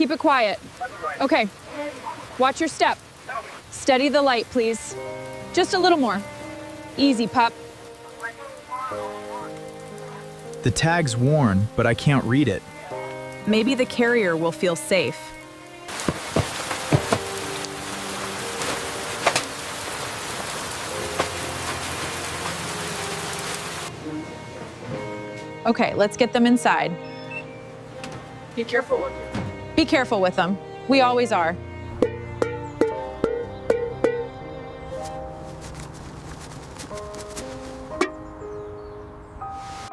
Keep it quiet. Okay. Watch your step. Steady the light, please. Just a little more. Easy, pup. The tag's worn, but I can't read it. Maybe the carrier will feel safe. Okay, let's get them inside. Be careful with it. Be careful with them. We always are.